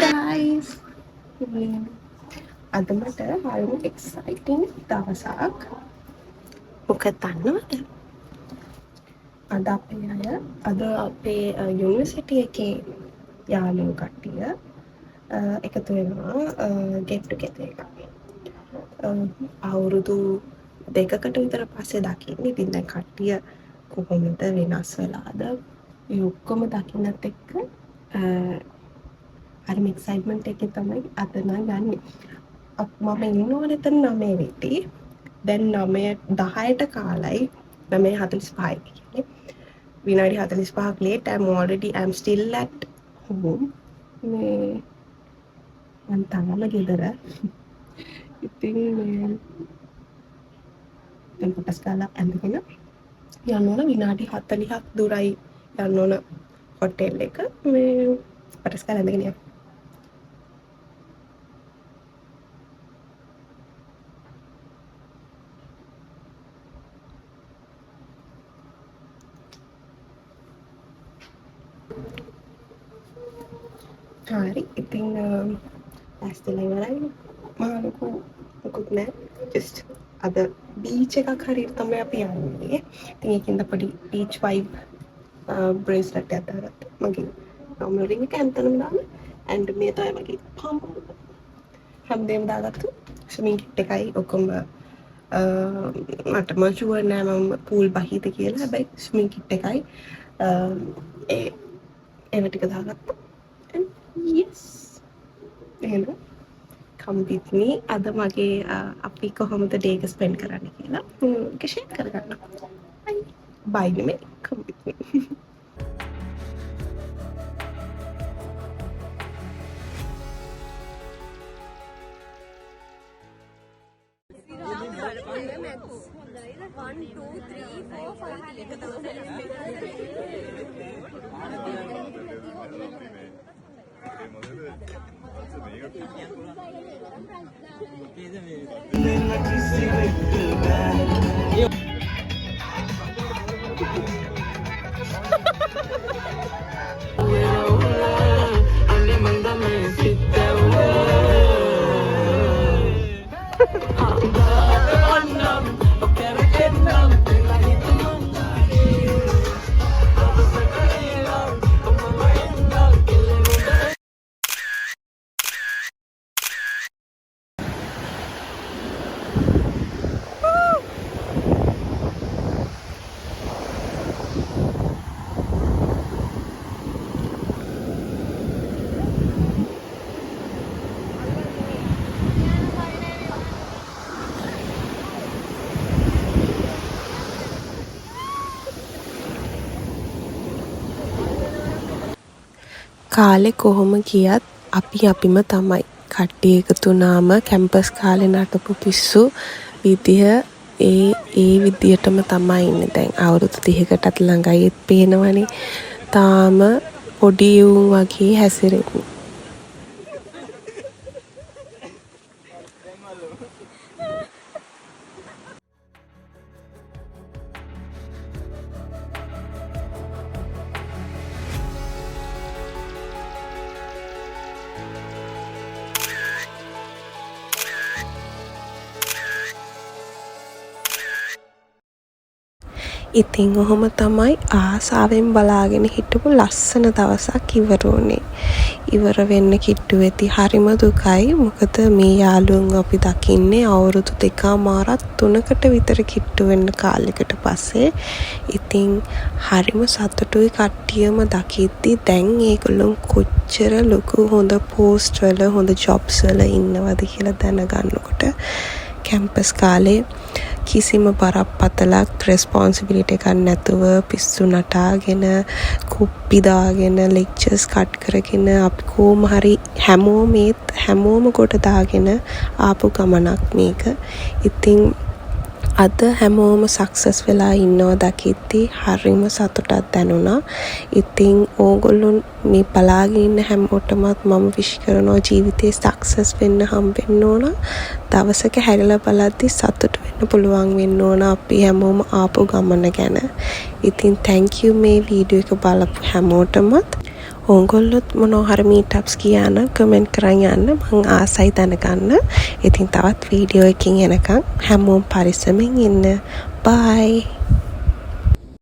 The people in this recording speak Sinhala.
guys. අද මට හරිම එක්සයිටිං දවසක්. මොකද දන්නවද? අද අපේ යුනිවර්සිටි එකේ යාළුවෝ කට්ටිය එකතු වෙනවා get together එකක්. අවුරුදු 2කට විතර පස්සේ දකින්නේ. ඉතින් දැන් කට්ටිය කොහොමද වෙනස් වෙලාද? ඒ ඔක්කොම දකින්නත් එක්ක හරිම එක්සයිට්මන්ට් එකේ තමයි අද නම් ගන්නේ. මම ඉන්නවනේ එතන 9 වෙටි. දැන් 10ට කාලයි 9:45 කියන්නේ. විනාඩි 45ක් late. I'm still at home. මේ මම තාම ගෙදර. ඉතින් මේ දැන් පොටස් කාලා ඇඳගෙන යන්න ඕන. විනාඩි 40ක් දුරයි යන්න ඕන හොටෙල් එක. මේ පොටස් කාලා ඇඳගෙන යන්න. hari ඉතින් ඇස්තල ඉවරයි. මාලුකු මොකුත් නෑ. just අද බීච් එකක් හරියට තමයි අපි යන්නේ. ඉතින් ඒකින්ද පොඩි බීච් vibe bracelet එකක් දාගත්තා. මගේ normal ring එක ඇන්තනම දාන්න. and මේ තමයි මගේ pump හැමදේම දාගත්තු. swimming kit එකයි ඔක්කොම මට මචුවර් නෑ මම pool බහිද කියලා. හැබැයි swimming kit එකයි ඒව ටික දාගත්තා. yes එහෙනම් come with me. අද මගේ අපි කොහොමද day එක spend කරන්නේ කියලා ඒක share කරගන්න. bye නෙමෙයි come with me. කාලේ කොහොම ගියත් අපිම තමයි. කට්ටිය එකතු වුණාම කැම්පස් කාලේ නටපු පිස්සු විදිය ඒ විදියටම තමයි ඉන්නේ. දැන් අවුරුදු 30කටත් ළඟයි පේනවනේ. තාම පොඩි උන් වගේ හැසිරෙන්නේ. ඉතින් ඔහොම තමයි ආසාවෙන් බලාගෙන හිටපු ලස්සන දවසක් ඉවර වුණේ. ඉවර වෙන්න කිට්ටු වෙති හරිම දුකයි. මොකද මේ යාළුවෝ අපි දකින්නේ අවුරුදු 2.5-3කට විතර කිට්ටු වෙන්න කාලෙකට පස්සේ. ඉතින් හරිම සතුටුයි කට්ටියම දකිද්දි. දැන් ඒගොල්ලෝ කොච්චර ලොකු හොඳ පෝස්ට් වල හොඳ ජොබ්ස් වල ඉන්නවද කියලා දැනගන්නකොට කැම්පස් කාලේ කිසිම බරපතලක් රෙස්පොන්සිබිලිටි එකක් නැතුව පිස්සු නටාගෙන කුප්පි දාගෙන ලෙක්චර්ස් කට් කරගෙන අපි කොහොම හරි හැමෝම කොට දාගෙන ආපු ගමනක් මේක. ඉතින් අද හැමෝම සක්සස් වෙලා ඉන්නවා දකිද්දි හරිම සතුටක් දැනුණා. ඉතින් ඕගොල්ලෝ මේ බලාගෙන ඉන්න හැමෝටමත් මම විශ් කරනවා ජීවිතේ සක්සස් වෙන්න හම්බෙන්න ඕන. දවසක හැරිලා බලද්දි සතුට වෙන්න පුළුවන් වෙන්න ඕන අපි හැමෝම ආපු ගමන ගැන. ඉතින් thank you මේ වීඩියෝ එක බලපු හැමෝටමත්. ඕගොල්ලොත් මොනවා හරි මීට්අප්ස් කියන්න කමෙන්ට් කරන් යන්න මං ආසයි දැනගන්න. ඉතින් තවත් වීඩියෝ එකකින් එනකම් හැමෝම පරිස්සමෙන් ඉන්න. bye.